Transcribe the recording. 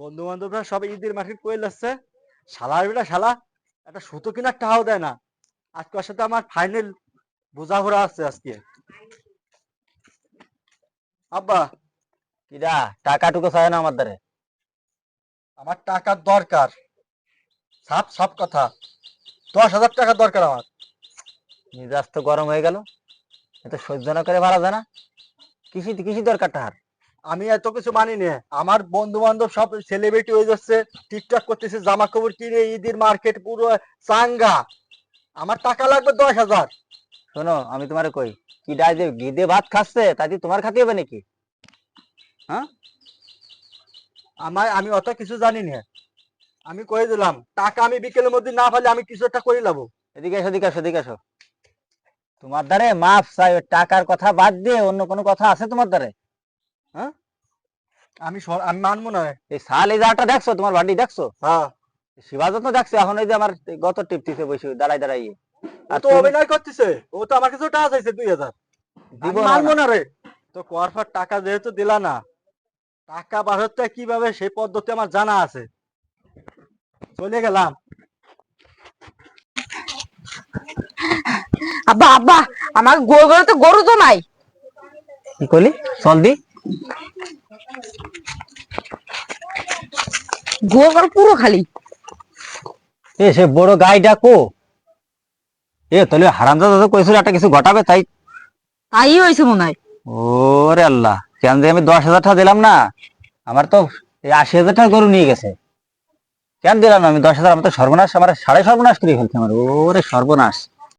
বন্ধু বান্ধবরা সব ঈদের মার্কেট করে যাচ্ছে। শালার বেটা শালা একটা সুতো কিনার টাকাও দেয় না। আজকে ওর সাথে আমার ফাইনাল বোঝাপড়া আছে আজকে। আব্বা, কিরা টাকাটুকু চায় না আমার দ্বারে। আমার টাকার দরকার। সাপ সাপ কথা, 10,000 টাকা দরকার আমার। মিজাজ তো গরম হয়ে গেল, এত সহ্য না করে পারা যায় না। কৃষি কৃষি দরকার টাকার। আমি এত কিছু মানি না। আমার বন্ধু বান্ধব সব সেলিব্রিটি হয়ে যাচ্ছে, টিকটক করতেছে, জামা কাপড় কিনে ঈদের মার্কেট পুরো চাঙ্গা। আমার টাকা লাগবে 10,000। শোনো আমি তোমারে কই, কি ডাই যে গিদে ভাত খাচ্ছে তাই কি তোমার খাতে হবে নাকি? হ্যাঁ, আমি অত কিছু জানি না। আমি কয়ে দিলাম টাকা আমি বিকেলের মধ্যে না পারলে আমি কিছু একটা করে নেবো। এদিকে এসো, এদিকে এসো, এদিকে এসো। তোমার দ্বারে মাপ চাই, ওই টাকার কথা বাদ দিয়ে অন্য কোনো কথা আছে তোমার দ্বারে? হ্যাঁ, আমি মানবো না। এই শাল এই জায়গাটা দেখছো, তোমার বাড়ি দেখছো? হ্যাঁ, শিবাজত তো দেখছো, এখন ওই যে আমার গত টিপতিছে বসে দাঁড়াই দাঁড়াই। ও আর তো তুমি অভিনয় করতেছে। ও তো আমার কাছে টাকা চাইছে 2,000। দিব আমি না মানবো না। না রে। তো কোয়ার পর টাকা যেহেতু দিলা না, টাকা বাড়তে কিভাবে সেই পদ্ধতি আমার জানা আছে। চলে গেলাম। আব্বা আব্বা, আমার গরু তো গরু তো নাই। কি করলি? চল দি। গরু পুরো খালি। এ সে বড় গাই ডাকো। এ তাহলে হারামজাদা তো কইছিল একটা কিছু ঘটাবে, তাই তাই হয়েছে মনে হয়। ওরে আল্লাহ, কেন যে আমি 10,000 টাকা দিলাম না, আমার তো এই 80,000 টাকা গরু নিয়ে গেছে। কেন দিলাম না আমি 10,000? আমার তো সর্বনাশ, আমার সাড়ে সর্বনাশ করে ফেলছে আমার। ওরে সর্বনাশ।